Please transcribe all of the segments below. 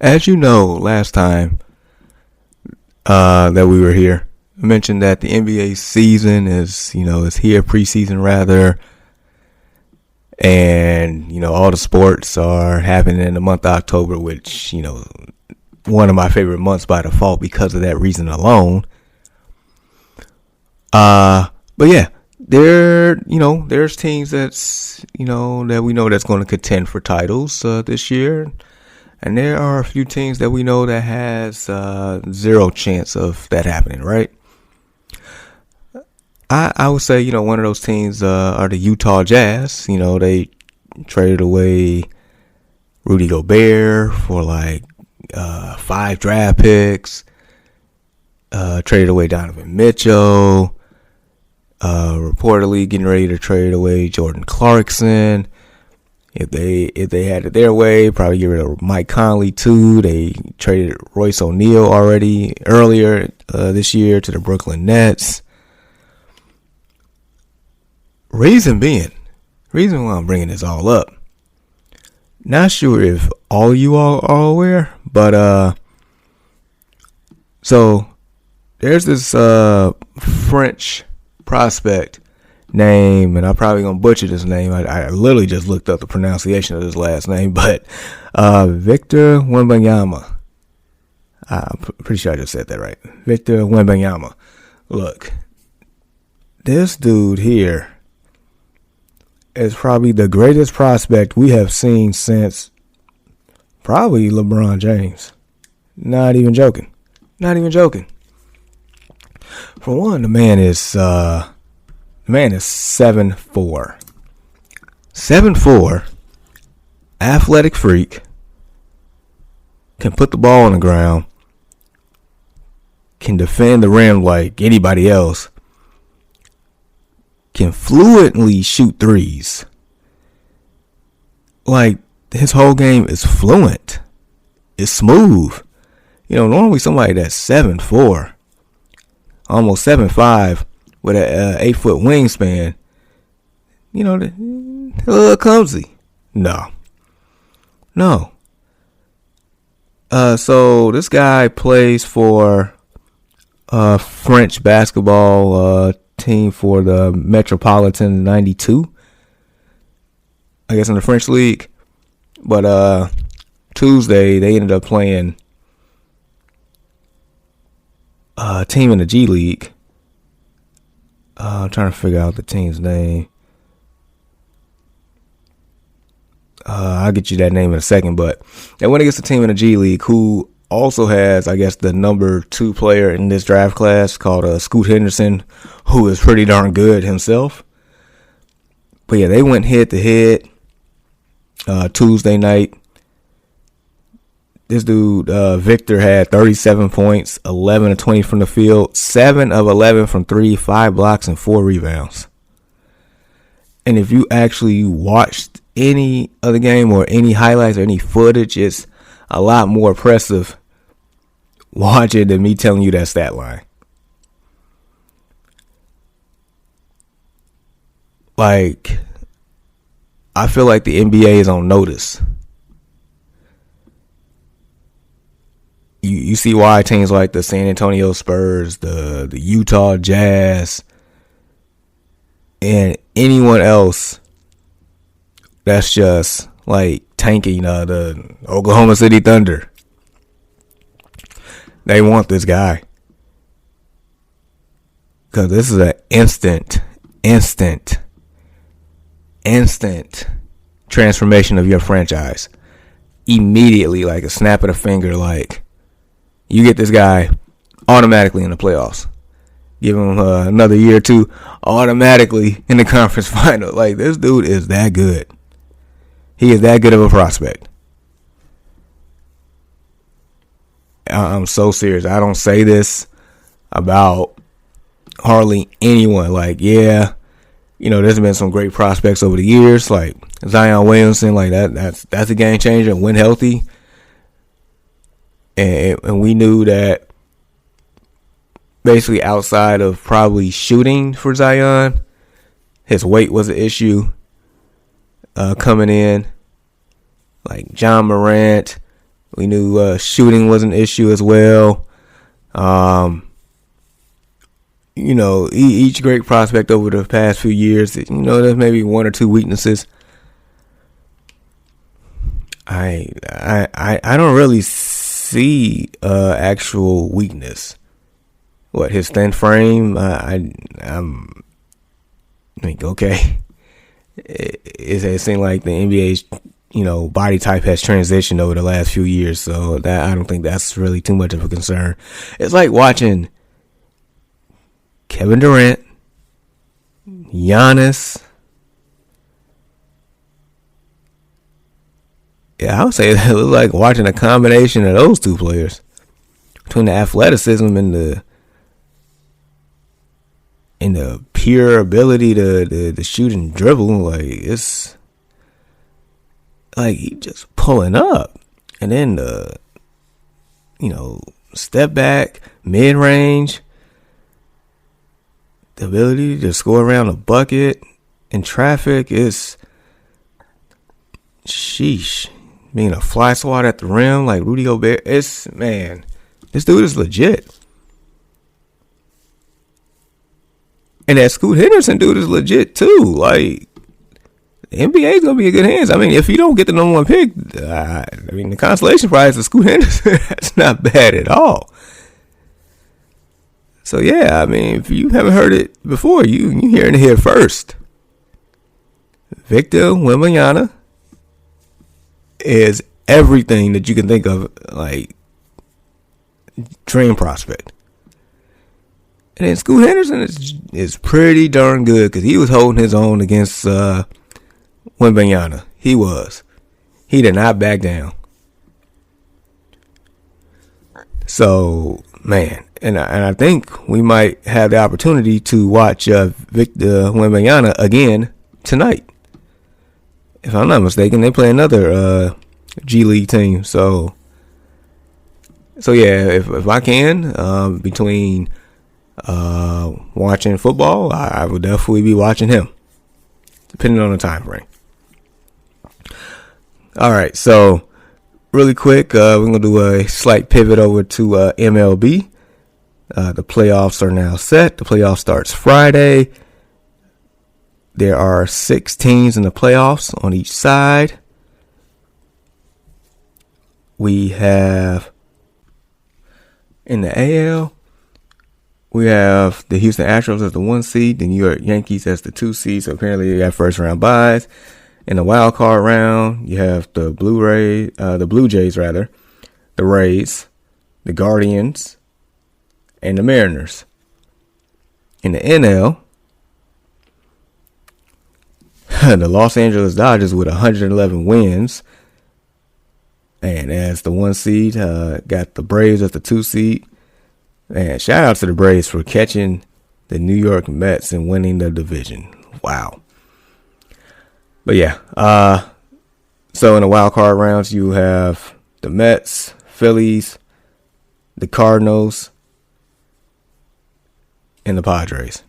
As you know, last time that we were here, I mentioned that the NBA season is here, preseason rather, and all the sports are happening in the month of October, which one of my favorite months by default because of that reason alone. But yeah, there's teams that we know that's going to contend for titles this year. And there are a few teams that we know that has zero chance of that happening, right? I would say, one of those teams are the Utah Jazz. They traded away Rudy Gobert for 5 draft picks, traded away Donovan Mitchell, reportedly getting ready to trade away Jordan Clarkson. If they had it their way, probably get rid of Mike Conley too. They traded Royce O'Neal earlier this year to the Brooklyn Nets. Reason why I'm bringing this all up. Not sure if all of you all are aware, but so there's this French prospect name, and I'm probably gonna butcher this name. I literally just looked up the pronunciation of his last name, but Victor Wembanyama. I'm pretty sure I just said that right. Victor Wembanyama. Look, this dude here is probably the greatest prospect we have seen since probably LeBron James. Not even joking. For one, the man is 7'4". 7'4", athletic freak, can put the ball on the ground, can defend the rim like anybody else, can fluently shoot threes. His whole game is fluent. It's smooth. Normally somebody that's 7'4", almost 7'5", with a 8-foot wingspan, a little clumsy. No. So this guy plays for a French basketball team for the Metropolitan 92, I guess, in the French league. But Tuesday they ended up playing a team in the G League. I'm trying to figure out the team's name. I'll get you that name in a second, but they went against a team in the G League who also has, I guess, the number 2 player in this draft class called Scoot Henderson, who is pretty darn good himself. But yeah, they went head to head Tuesday night. This dude, Victor, had 37 points, 11 of 20 from the field, 7 of 11 from 3, 5 blocks, and 4 rebounds. And if you actually watched any of the game or any highlights or any footage, it's a lot more impressive watching than me telling you that stat line. I feel like the NBA is on notice. You see why teams like the San Antonio Spurs, the Utah Jazz, and anyone else that's just tanking, the Oklahoma City Thunder. They want this guy. Because this is an instant transformation of your franchise. Immediately, like a snap of the finger, you get this guy automatically in the playoffs. Give him another year or two, automatically in the conference final. This dude is that good. He is that good of a prospect. I'm so serious. I don't say this about hardly anyone. There's been some great prospects over the years, like Zion Williamson. That's a game changer when healthy. And we knew that basically outside of probably shooting for Zion, his weight was an issue. Coming in, like John Morant, We knew shooting was an issue as well. Each great prospect over the past few years, there's maybe one or two weaknesses. I don't really see actual weakness. What, his thin frame? I'm like, okay. It seems like the NBA's body type has transitioned over the last few years, so that I don't think that's really too much of a concern. It's like watching Kevin Durant, Giannis. Yeah, I would say it was like watching a combination of those two players, between the athleticism and the pure ability to shoot and dribble. Like, it's like he just pulling up, and then the step back, mid range, the ability to score around the bucket in traffic is sheesh. Being a fly swat at the rim like Rudy Gobert, this dude is legit. And that Scoot Henderson dude is legit too. Like, the NBA is gonna be in good hands. I mean, if you don't get the number one pick, the consolation prize of Scoot Henderson, that's not bad at all. So yeah, I mean, if you haven't heard it before, you hearing it here first. Victor Wembanyama is everything that you can think of, like, dream prospect. And then Scoot Henderson is pretty darn good, because he was holding his own against Wembanyama. He was. He did not back down. So, man, and I think we might have the opportunity to watch Victor Wembanyama again tonight. If I'm not mistaken, they play another G League team. So yeah, if I can, between watching football, I would definitely be watching him, depending on the time frame. All right, so really quick, we're gonna do a slight pivot over to MLB. The playoffs are now set. The playoff starts Friday. There are 6 teams in the playoffs on each side. We have, in the AL, we have the Houston Astros as the 1 seed, the New York Yankees as the 2 seed. So apparently you have first round buys. In the wild card round, you have the Blue Jays, the Rays, the Guardians, and the Mariners. In the NL, the Los Angeles Dodgers with 111 wins, and as the 1 seed, got the Braves as the 2 seed. And shout out to the Braves for catching the New York Mets and winning the division. Wow. But yeah, so in the wild card rounds, you have the Mets, Phillies, the Cardinals, and the Padres.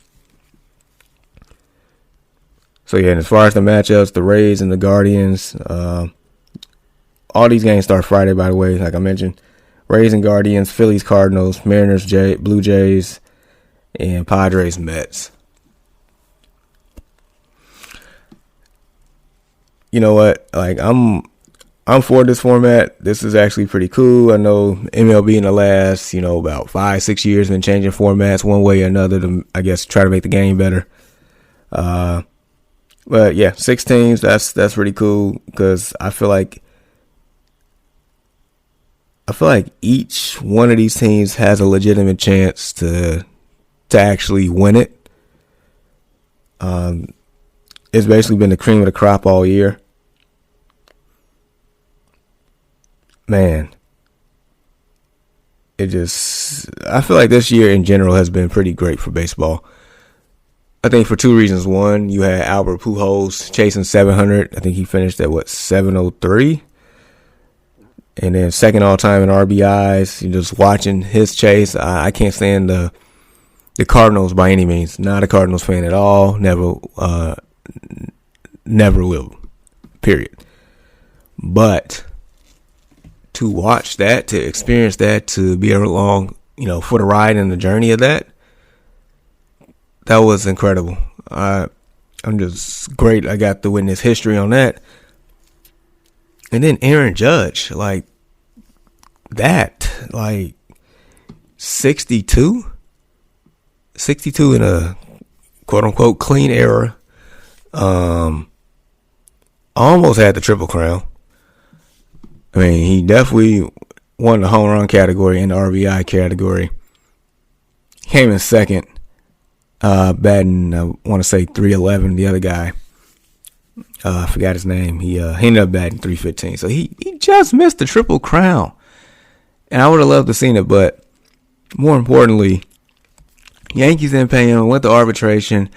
So yeah, and as far as the matchups, the Rays and the Guardians, all these games start Friday, by the way, like I mentioned. Rays and Guardians, Phillies, Cardinals, Mariners, Blue Jays, and Padres, Mets. You know what? Like, I'm for this format. This is actually pretty cool. I know MLB in the last, about 5-6 years been changing formats one way or another to, I guess, try to make the game better. But yeah, 6 teams. That's pretty cool, because I feel like each one of these teams has a legitimate chance to actually win it. It's basically been the cream of the crop all year. Man, I feel like this year in general has been pretty great for baseball. I think for 2 reasons. One, you had Albert Pujols chasing 700. I think he finished at 703. And then second all time in RBIs. You're just watching his chase. I can't stand the Cardinals by any means. Not a Cardinals fan at all. Never will. Period. But to watch that, to experience that, to be along, for the ride and the journey of that, that was incredible. I'm just great. I got to witness history on that. And then Aaron Judge, like 62 in a quote unquote clean era. Almost had the Triple Crown. I mean, he definitely won the home run category and the RBI category. Came in second, batting, I want to say 311. The other guy, I forgot his name. He ended up batting 315. So he just missed the Triple Crown. And I would have loved to seen it, but more importantly, Yankees didn't pay him, went to arbitration.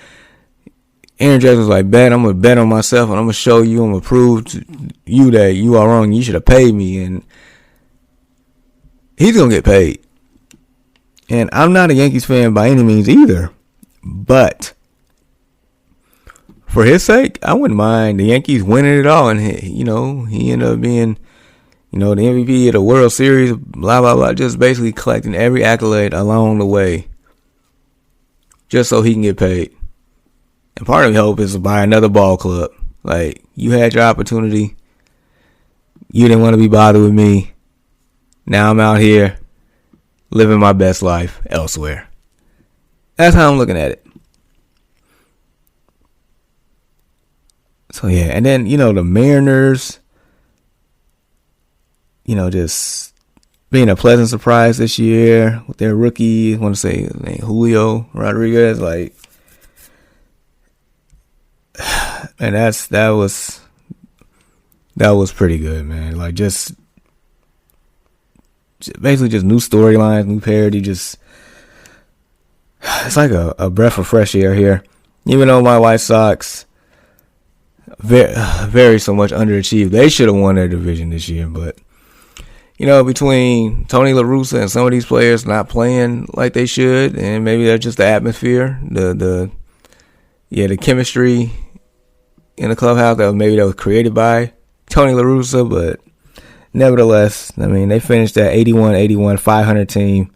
Aaron Judge was like, I'm going to bet on myself, and I'm going to show you, I'm going to prove to you that you are wrong. You should have paid me. And he's going to get paid. And I'm not a Yankees fan by any means either. But for his sake, I wouldn't mind the Yankees winning it all. And, he ended up being, the MVP of the World Series, blah, blah, blah, just basically collecting every accolade along the way just so he can get paid. And part of the hope is to buy another ball club. Like, you had your opportunity. You didn't want to be bothered with me. Now I'm out here living my best life elsewhere. That's how I'm looking at it. So, yeah. And then, the Mariners, just being a pleasant surprise this year with their rookie, I want to say his name, Julio Rodriguez, like, and that was pretty good, man. Like, just basically just new storylines, new parody. Just it's like a breath of fresh air here. Even though my White Sox very so much underachieved, they should have won their division this year. But between Tony La Russa and some of these players not playing like they should, and maybe that's just the atmosphere, the chemistry in the clubhouse that was created by Tony La Russa, but nevertheless, I mean, they finished at 81-81, 500 team.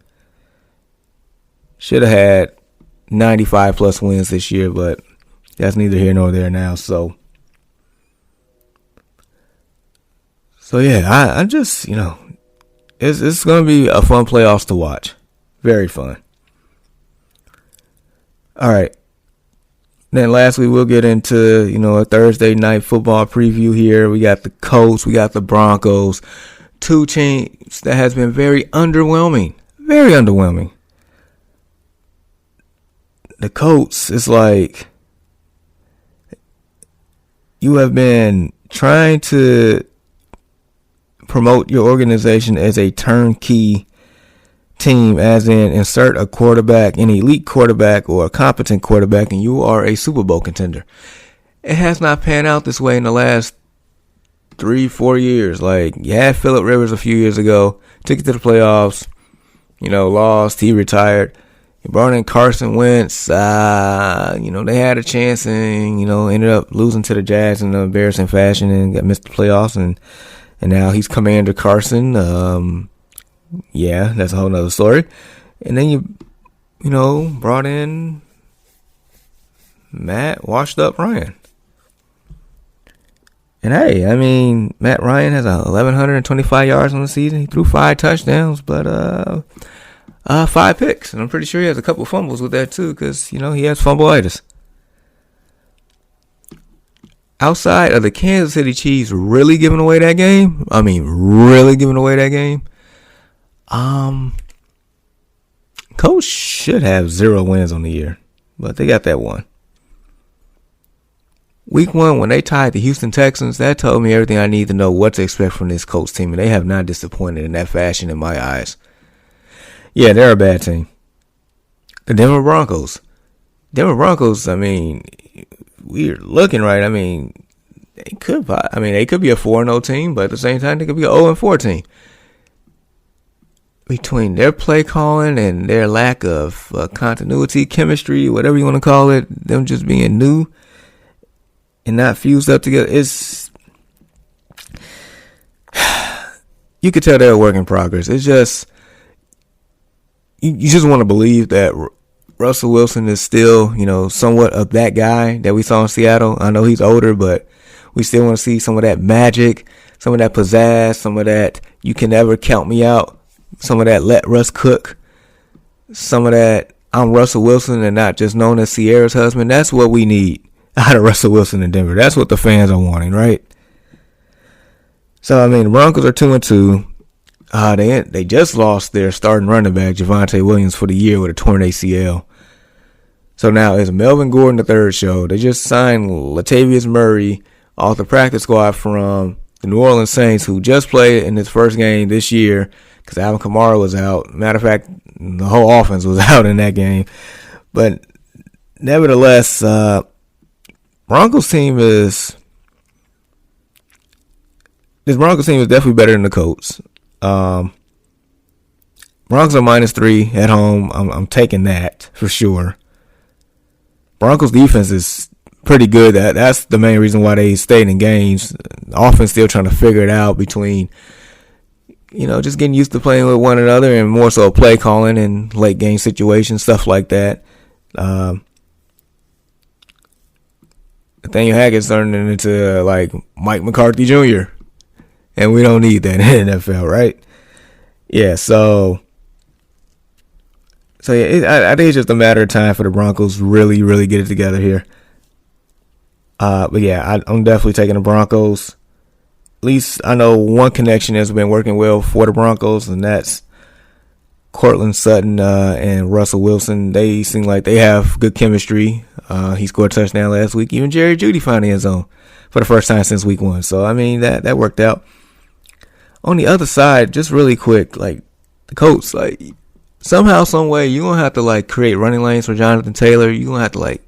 Should have had 95 plus wins this year, but that's neither here nor there now. So yeah, I just, it's going to be a fun playoffs to watch. Very fun. All right. Then lastly, we'll get into, a Thursday night football preview here. We got the Colts. We got the Broncos. Two teams that has been very underwhelming. Very underwhelming. The Colts, it's like you have been trying to promote your organization as a turnkey team, as in insert a quarterback, an elite quarterback or a competent quarterback, and you are a Super Bowl contender. It has not panned out this way in the last 3-4 years. Like, you had Phillip Rivers a few years ago, took it to the playoffs, lost, he retired. You brought in Carson Wentz, they had a chance and, ended up losing to the Jags in an embarrassing fashion and missed the playoffs, and now he's Commander Carson. Yeah, that's a whole nother story. And then you brought in Matt Washed Up Ryan. And hey, I mean, Matt Ryan has 1,125 yards on the season. He threw 5 touchdowns, but 5 picks. And I'm pretty sure he has a couple fumbles with that too, because, he has fumbleitis. Outside of the Kansas City Chiefs really giving away that game, Colts should have 0 wins on the year, but they got that one. Week 1, when they tied the Houston Texans, that told me everything I need to know what to expect from this Colts team, and they have not disappointed in that fashion in my eyes. Yeah, they're a bad team. The Denver Broncos, I mean, we're looking right. I mean, they could be a 4-0 team, but at the same time, they could be an 0-4 team. Between their play calling and their lack of continuity, chemistry, whatever you want to call it, them just being new and not fused up together, you you could tell they're a work in progress. It's just, you just want to believe that Russell Wilson is still, somewhat of that guy that we saw in Seattle. I know he's older, but we still want to see some of that magic, some of that pizzazz, some of that you can never count me out, some of that let Russ cook, some of that I'm Russell Wilson and not just known as Sierra's husband. That's what we need out of Russell Wilson in Denver. That's what the fans are wanting, right? So, the Broncos are 2-2. They just lost their starting running back, Javonte Williams, for the year with a torn ACL. So now it's Melvin Gordon, the third show. They just signed Latavius Murray off the practice squad from the New Orleans Saints, who just played in his first game this year because Alvin Kamara was out. Matter of fact, the whole offense was out in that game. But nevertheless, Broncos team is definitely better than the Colts. Broncos are -3 at home. I'm taking that for sure. Broncos defense is pretty good. That's the main reason why they stayed in games. The offense still trying to figure it out between, just getting used to playing with one another and more so play calling and late game situations, stuff like that. Nathaniel Hackett's turning into like Mike McCarthy Jr. And we don't need that in the NFL, right? Yeah, so yeah, I think it's just a matter of time for the Broncos really, really get it together here. But yeah, I'm definitely taking the Broncos. At least I know one connection has been working well for the Broncos, and that's Cortland Sutton and Russell Wilson. They seem like they have good chemistry. He scored a touchdown last week. Even Jerry Jeudy found the end zone for the first time since week 1. So, that worked out. On the other side, just really quick, like the Colts, like somehow, some way, you're going to have to like create running lanes for Jonathan Taylor. You're going to have to like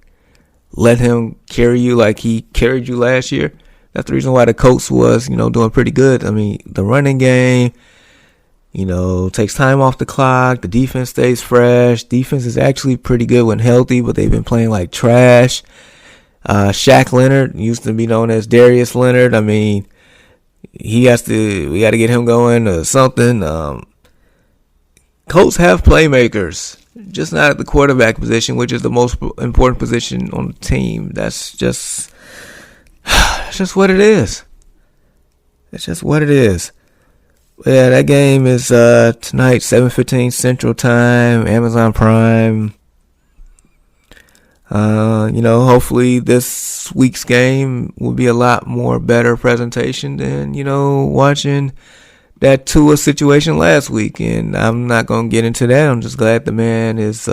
let him carry you like he carried you last year. That's the reason why the Colts was, doing pretty good. The running game, takes time off the clock. The defense stays fresh. Defense is actually pretty good when healthy, but they've been playing like trash. Shaq Leonard used to be known as Darius Leonard. we got to get him going or something. Colts have playmakers, just not at the quarterback position, which is the most important position on the team. That's just what it is. It's just what it is. Yeah, that game is tonight, 7:15 Central Time, Amazon Prime. Hopefully this week's game will be a lot more better presentation than, watching that Tua situation last week. And I'm not going to get into that. I'm just glad the man is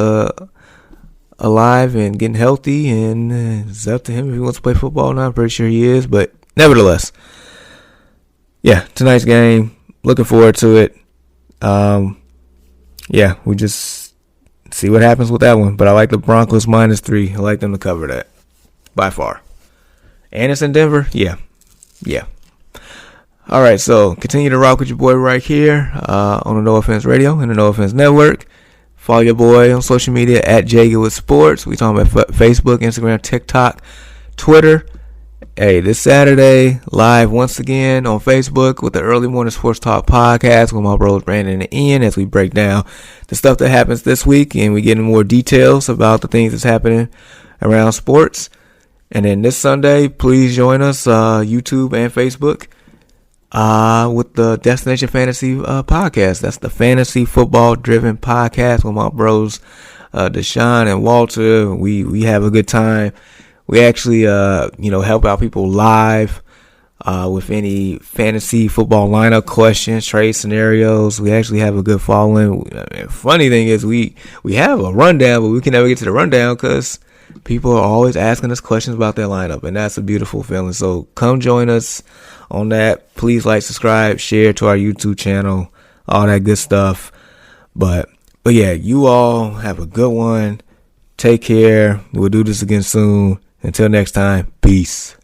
alive and getting healthy, and it's up to him if he wants to play football. Now I'm pretty sure he is, but nevertheless, yeah, tonight's game, looking forward to it. We just see what happens with that one, but I like the Broncos -3. I like them to cover that by far. And it's in Denver. Yeah. All right, so continue to rock with your boy right here on the No Offense Radio and the No Offense Network. Follow your boy on social media at JGoodWithSports. We talking about Facebook, Instagram, TikTok, Twitter. Hey, this Saturday, live once again on Facebook with the Early Morning Sports Talk podcast with my bros Brandon and Ian as we break down the stuff that happens this week and we get into more details about the things that's happening around sports. And then this Sunday, please join us, YouTube and Facebook, with the Destination Fantasy podcast. That's the fantasy football driven podcast with my bros Deshaun and Walter. We have a good time. We actually help out people live with any fantasy football lineup questions, trade scenarios. We actually have a good following. Funny thing is we have a rundown, but we can never get to the rundown because people are always asking us questions about their lineup, and that's a beautiful feeling. So come join us on that. Please like, subscribe, share to our YouTube channel, all that good stuff. But yeah, you all have a good one. Take care. We'll do this again soon. Until next time, peace.